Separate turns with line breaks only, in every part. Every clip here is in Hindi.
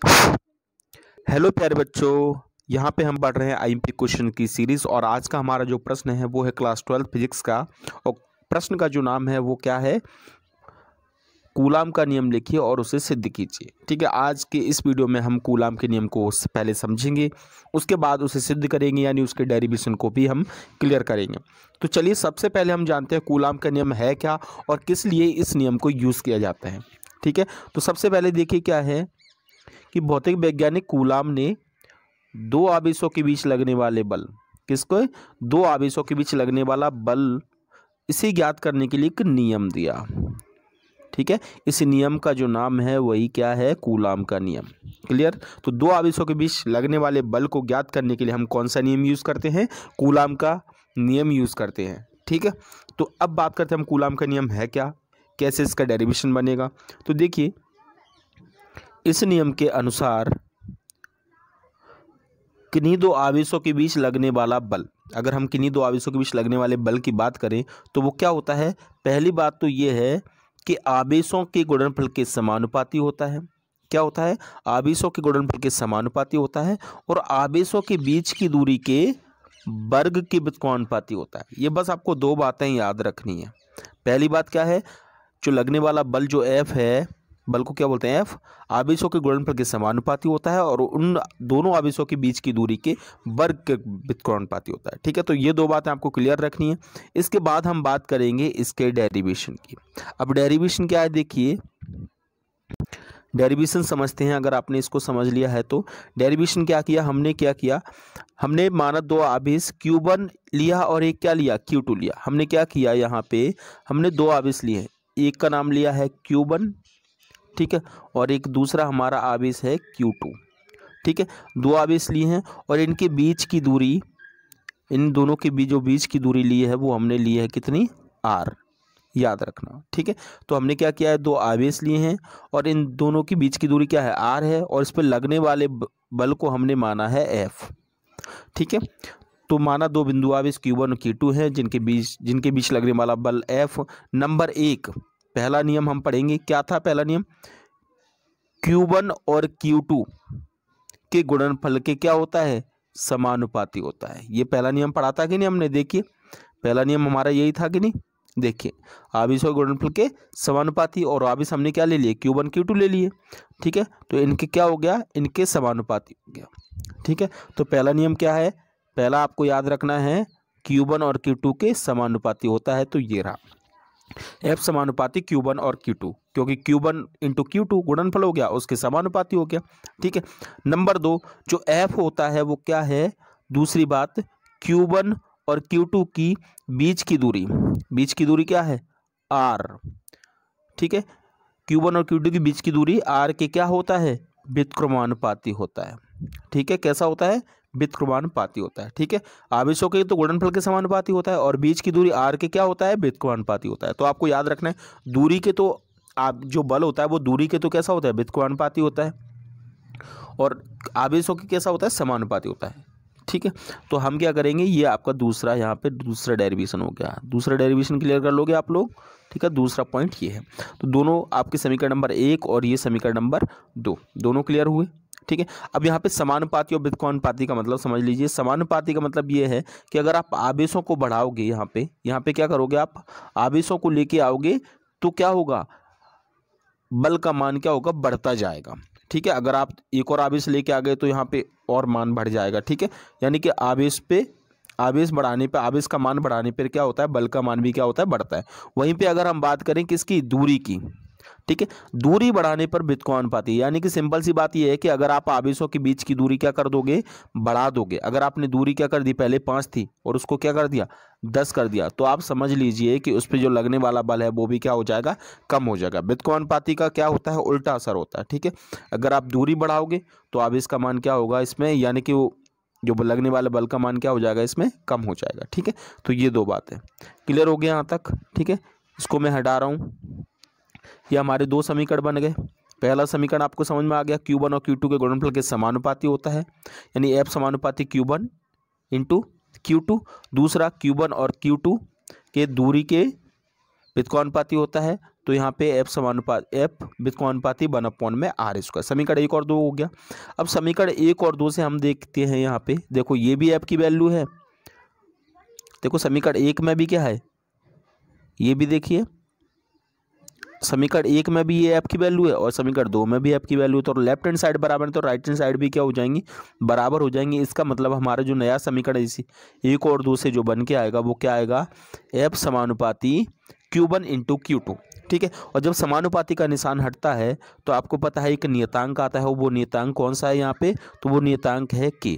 हेलो प्यारे बच्चों, यहाँ पे हम पढ़ रहे हैं आईएमपी क्वेश्चन की सीरीज। और आज का हमारा जो प्रश्न है वो है क्लास 12 फिजिक्स का। और प्रश्न का जो नाम है वो क्या है, कूलाम का नियम लिखिए और उसे सिद्ध कीजिए। ठीक है, आज के इस वीडियो में हम कूलाम के नियम को पहले समझेंगे, उसके बाद उसे सिद्ध करेंगे, यानी उसके डेरिवेशन को भी हम क्लियर करेंगे। तो चलिए सबसे पहले हम जानते हैं कूलाम का नियम है क्या और किस लिए इस नियम को यूज़ किया जाता है। ठीक है, तो सबसे पहले देखिए क्या है कि भौतिक वैज्ञानिक कूलाम ने दो आवेशों के बीच लगने वाले बल, किसको, दो आवेशों के बीच लगने वाला बल, इसे ज्ञात करने के लिए एक नियम दिया। ठीक है, इस नियम का जो नाम है वही क्या है, कूलाम का नियम। क्लियर। तो दो आवेशों के बीच लगने वाले बल को ज्ञात करने के लिए हम कौन सा नियम यूज़ करते हैं, कूलाम का नियम यूज़ करते हैं। ठीक है, तो अब बात करते हैं हम कूलाम का नियम है क्या, कैसे इसका डेरिवेशन बनेगा। तो देखिए, इस नियम के अनुसार किन्हीं दो आवेशों के बीच लगने वाला बल, अगर हम किन्हीं दो आवेशों के बीच लगने वाले बल की बात करें तो वो क्या होता है। पहली बात तो ये है कि आवेशों के गुणनफल के समानुपाती होता है। क्या होता है, आवेशों के गुणनफल के समानुपाती होता है और आवेशों के बीच की दूरी के वर्ग के व्युत्क्रमानुपाती होता है। ये बस आपको दो बातें याद रखनी है। पहली बात क्या है, जो लगने वाला बल जो F है, बल को क्या बोलते हैं, F, आवेशों के गुणनफल के समानुपाती होता है और उन दोनों आवेशों के बीच की दूरी के वर्ग के व्युत्क्रमानुपाती होता है। ठीक है, तो ये दो बातें आपको क्लियर रखनी है। इसके बाद हम बात करेंगे इसके डेरिवेशन की। अब डेरिवेशन क्या है, देखिए डेरिवेशन समझते हैं। अगर आपने इसको समझ लिया है तो डेरिवेशन क्या किया हमने, क्या किया हमने, माना दो आवेश Q1 लिया और एक क्या लिया, Q2 लिया। हमने क्या किया, यहाँ पे हमने दो आवेश लिए हैं, एक का नाम लिया है Q1, ठीक है, और एक दूसरा हमारा आवेश है Q2। ठीक है, दो आवेश लिए हैं और इनके बीच की दूरी, इन दोनों के बीच जो बीच की दूरी ली है वो हमने ली है कितनी, R, याद रखना। ठीक है, तो हमने क्या किया है, दो आवेश लिए हैं और इन दोनों की बीच की दूरी क्या है, R है, और इस पर लगने वाले बल को हमने माना है F। ठीक है, तो माना दो बिंदु आवेश Q1 और Q2 हैं जिनके बीच लगने वाला बल F। नंबर एक, पहला नियम हम पढ़ेंगे, क्या था पहला नियम, Q1 और Q2 के गुणनफल के क्या होता है, समानुपाती होता है। ये पहला नियम पढ़ा था कि नहीं हमने, देखिए पहला नियम हमारा यही था कि नहीं। देखिए, आवेशों के गुणनफल के समानुपाती, और आवेश हमने क्या ले लिए, Q1 Q2 ले लिए। ठीक है, तो इनके क्या हो गया, इनके समानुपाती हो गया। ठीक है, तो पहला नियम क्या है, पहला आपको याद रखना है, Q1 और Q2 के समानुपाती होता है। तो ये रहा F समानुपाती Q1 और Q2, क्योंकि Q1 इंटू Q2 गुणनफल हो गया, उसके समानुपाती हो गया। ठीक है, नंबर दो, जो F होता है वो क्या है, दूसरी बात, Q1 और Q2 की बीच की दूरी क्या है, R। ठीक है, Q1 और Q2 की बीच की दूरी R के क्या होता है, व्युत्क्रमानुपाती होता है। ठीक है, कैसा होता है, व्युत्क्रमानुपाती होता है। ठीक है, आवेशों के तो गुणनफल के समानुपाती होता है और बीच की दूरी R के क्या होता है, व्युत्क्रमानुपाती होता है। तो आपको याद रखना है, दूरी के तो आप जो बल होता है वो दूरी के तो कैसा होता है, व्युत्क्रमानुपाती होता है, और आवेशों के कैसा होता है, समानुपाती होता है। ठीक है, तो हम क्या करेंगे, ये आपका दूसरा, यहाँ पे दूसरा डेरिवेशन हो गया। दूसरा डेरिवेशन क्लियर कर लोगे आप लोग। ठीक है, दूसरा पॉइंट ये है। तो दोनों आपके समीकरण नंबर 1 और ये समीकरण नंबर 2 दोनों क्लियर हुए। ठीक है, अब यहाँ पे समानुपाती और व्युत्क्रमानुपाती का मतलब समझ लीजिए। समानुपाती का मतलब ये है कि अगर आप आवेशों को बढ़ाओगे, यहाँ पे क्या करोगे, आप आवेशों को लेके आओगे तो क्या होगा, बल का मान क्या होगा, बढ़ता जाएगा। ठीक है, अगर आप एक और आवेश लेके आ गए तो यहाँ पे और मान बढ़ जाएगा। ठीक है, यानी कि आवेश बढ़ाने पे, आवेश का मान बढ़ाने पर क्या होता है, बल का मान भी क्या होता है, बढ़ता है। वहीं पे अगर हम बात करें किसकी, दूरी की, ठीक है, दूरी बढ़ाने पर व्युत्क्रमानुपाती, यानी कि सिंपल सी बात यह है कि अगर आप आवेशों के बीच की दूरी क्या कर दोगे, बढ़ा दोगे। अगर आपने दूरी क्या कर दी, पहले 5 थी और उसको क्या कर दिया, 10 कर दिया, तो आप समझ लीजिए कि उस पर जो लगने वाला बल है वो भी क्या हो जाएगा, कम हो जाएगा। व्युत्क्रमानुपाती का क्या होता है, उल्टा असर होता है। ठीक है, अगर आप दूरी बढ़ाओगे तो आवेश का मान क्या होगा इसमें, यानी कि वो जो लगने वाले बल का मान क्या हो जाएगा, इसमें कम हो जाएगा। ठीक है, तो ये दो बातें क्लियर हो गया यहाँ तक। ठीक है, इसको मैं हटा रहा हूँ। ये हमारे दो समीकरण बन गए। पहला समीकरण आपको समझ में आ गया, Q1 और Q2 के गुणनफल के समानुपाती होता है, यानी F समानुपाती Q1 इंटू Q2। दूसरा, Q1 और Q2 के दूरी के व्युत्क्रमानुपाती होता है। तो यहाँ पे एफ व्युत्क्रमानुपाती 1/r²। समीकरण 1 और 2 हो गया। अब समीकरण 1 और 2 से हम देखते हैं, यहाँ पे देखो ये भी एफ की वैल्यू है। देखो समीकरण 1 में भी क्या है, ये भी देखिए समीकरण 1 में भी ये एफ की वैल्यू है और समीकरण 2 में भी एफ की वैल्यू है। तो लेफ्ट हैंड साइड बराबर है तो राइट हैंड साइड भी क्या हो जाएंगी, बराबर हो जाएंगी। इसका मतलब हमारा जो नया समीकरण इसी 1 और 2 से जो बन के आएगा वो क्या आएगा, एफ समानुपाती Q1 × Q2। ठीक है। और जब समानुपाती का निशान हटता है तो आपको पता है एक नियतांक आता है, वो नियतांक कौन सा है यहाँ पे, तो वो नियतांक है K।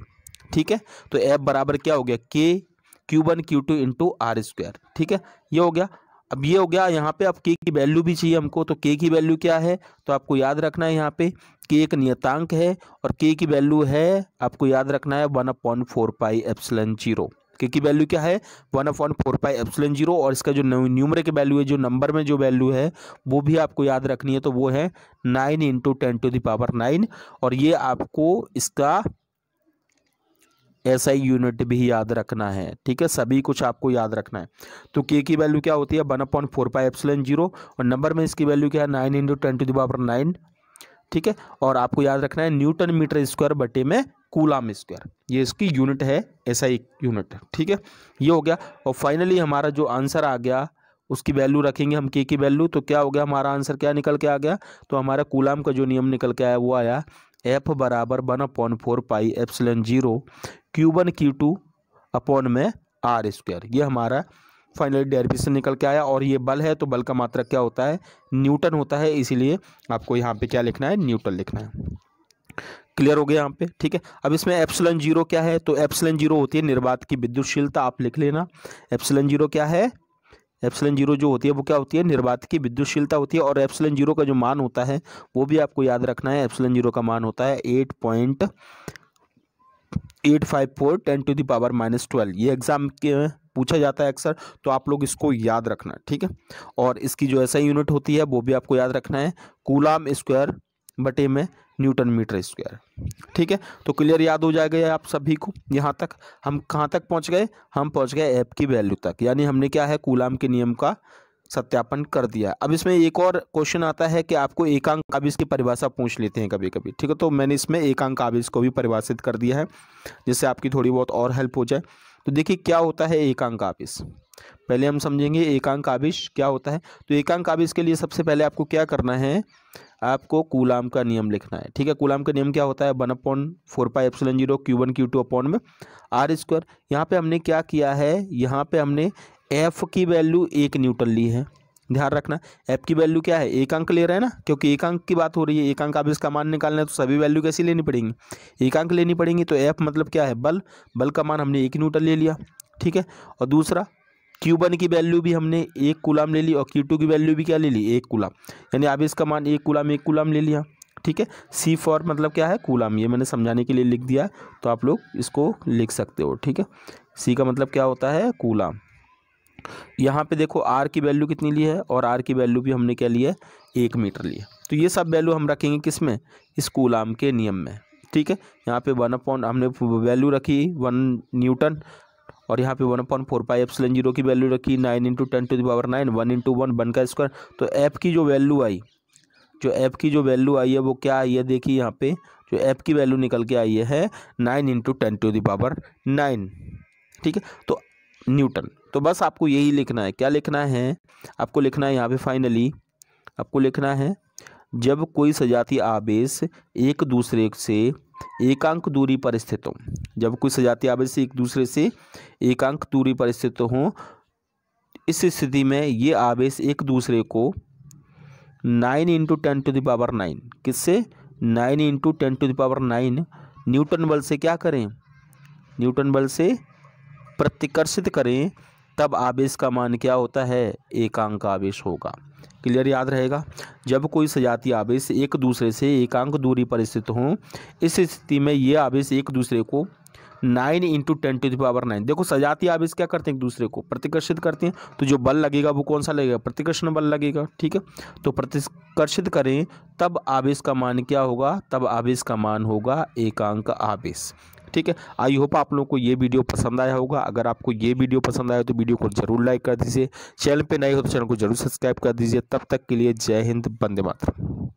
ठीक है। तो एफ बराबर क्या हो गया, K Q1 Q2 × r²। ठीक है, ये हो गया। अब ये हो गया, यहाँ पे अब K की वैल्यू भी चाहिए हमको, तो K की वैल्यू क्या है, तो आपको याद रखना है यहाँ पे K एक नियतांक है और K की वैल्यू है, आपको याद रखना है 1/4πε0। K की वैल्यू क्या है, 1/4πε0। और इसका जो न्यूमरिक वैल्यू है, जो नंबर में जो वैल्यू है वो भी आपको याद रखनी है, तो वो है 9 × 10⁹ और ये आपको इसका SI यूनिट भी याद रखना है। ठीक है, सभी कुछ आपको याद रखना है। तो K की वैल्यू क्या होती है 1/4πε0 और नंबर में इसकी वैल्यू क्या है 9 × 10⁹। ठीक है, और आपको याद रखना है न्यूटन मीटर स्क्वायर बटे में कूलाम स्क्वायर, ये इसकी यूनिट है, SI यूनिट। ठीक है, ये हो गया। और फाइनली हमारा जो आंसर आ गया उसकी वैल्यू रखेंगे हम K की वैल्यू, तो क्या हो गया, हमारा आंसर क्या निकल के आ गया, तो हमारा कूलाम का जो नियम निकल के आया वो आया F बराबर 1/4πε0 Q1 Q2 अपॉन में r²। ये हमारा फाइनल डेरिवेशन निकल के आया। और ये बल है तो बल का मात्रक क्या होता है, न्यूटन होता है, इसीलिए आपको यहाँ पे क्या लिखना है, न्यूटन लिखना है। क्लियर हो गया यहाँ पे। ठीक है, अब इसमें ε0 क्या है, तो ε0 होती है निर्वात की विद्युतशीलता, आप लिख लेना। ε0 क्या है, ε0 जो होती है वो क्या होती है, निर्वात की विद्युतशीलता होती है। और ε0 का जो मान होता है वो भी आपको याद रखना है, ε0 का मान होता है 8.854 10⁻⁻12। ये एग्जाम के पूछा जाता है अक्सर, तो आप लोग इसको याद रखना। ठीक है, और इसकी जो SI यूनिट होती है वो भी आपको याद रखना है, कूलाम स्क्वायर बटे में न्यूटन मीटर स्क्वायर। ठीक है, तो क्लियर याद हो जाएगा आप सभी को। यहाँ तक हम कहाँ तक पहुँच गए, हम पहुँच गए एफ की वैल्यू तक, यानी हमने क्या है, कूलाम के नियम का सत्यापन कर दिया। अब इसमें एक और क्वेश्चन आता है कि आपको एकांक आवेश की परिभाषा पूछ लेते हैं कभी कभी। ठीक है, तो मैंने इसमें एकांक आवेश को भी परिभाषित कर दिया है, जिससे आपकी थोड़ी बहुत और हेल्प हो जाए। तो देखिए क्या होता है एकांक आवेश, पहले हम समझेंगे एकांक आवेश क्या होता है। तो एकांक आवेश के लिए सबसे पहले आपको क्या करना है, आपको कूलाम का नियम लिखना है। ठीक है, कूलाम का नियम क्या होता है, 1/4πε0 Q1 Q2 अपॉन में r²। यहाँ पे हमने क्या किया है, यहाँ पे हमने एफ की वैल्यू 1 न्यूटन ली है, ध्यान रखना। एफ की वैल्यू क्या है, एक अंक ले रहे हैं ना, क्योंकि एक अंक की बात हो रही है, एक अंक आवेश का मान निकालना है तो सभी वैल्यू कैसी लेनी पड़ेंगी, एक अंक लेनी पड़ेंगी। तो एफ मतलब क्या है, बल, बल का मान हमने 1 न्यूटन ले लिया। ठीक है, और दूसरा Q1 की वैल्यू भी हमने 1 कूलाम ले ली और Q2 की वैल्यू भी क्या ले ली, 1 कूलाम, यानी आवेश का मान 1 कूलाम ले लिया। ठीक है, C फॉर मतलब क्या है, कूलाम, ये मैंने समझाने के लिए लिख दिया, तो आप लोग इसको लिख सकते हो। ठीक है, C का मतलब क्या होता है, कूलाम। यहाँ पे देखो R की वैल्यू कितनी ली है, और R की वैल्यू भी हमने क्या लिया है, 1 मीटर ली है। तो ये सब वैल्यू हम रखेंगे किस में, इस कूलाम के नियम में। ठीक है, यहाँ पे 1 हमने वैल्यू रखी 1 न्यूटन, और यहाँ पे 1/4πε0 की वैल्यू रखी 9 × 10⁹ 1 × 1 का स्क्वायर। तो एफ की जो वैल्यू आई, जो एफ की जो वैल्यू आई है वो क्या आई है, देखिए यहाँ पे जो एफ की वैल्यू निकल के आई है 9 × 10⁹। ठीक है, तो न्यूटन। तो बस आपको यही लिखना है, क्या लिखना है, आपको लिखना है यहाँ पे फाइनली, आपको लिखना है जब कोई सजातीय आवेश एक दूसरे से एकांक दूरी पर स्थित हो, जब कोई सजातीय आवेश एक दूसरे से एकांक दूरी पर स्थित हो, इस स्थिति में ये आवेश एक दूसरे को 9 × 10⁹, किससे, 9 × 10⁹ न्यूटन बल से क्या करें, न्यूटन बल से प्रतिकर्षित करें, तब आवेश का मान क्या होता है, एकांक आवेश होगा। क्लियर याद रहेगा, जब कोई सजातीय आवेश एक दूसरे से एकांक दूरी पर स्थित हो, इस स्थिति में ये आवेश एक दूसरे को 9 × 10⁹, देखो सजातीय आवेश क्या करते हैं, एक दूसरे को प्रतिकर्षित करते हैं, तो जो बल लगेगा वो कौन सा लगेगा, प्रतिकर्षण बल लगेगा। ठीक है, तो प्रतिकर्षित करें तब आवेश का मान क्या होगा, तब आवेश का मान होगा एकांक आवेश। ठीक है। आई होप आप लोगों को ये वीडियो पसंद आया होगा। अगर आपको ये वीडियो पसंद आया तो वीडियो को जरूर लाइक कर दीजिए, चैनल पे नए हो तो चैनल को जरूर सब्सक्राइब कर दीजिए। तब तक के लिए जय हिंद, वंदे मातरम।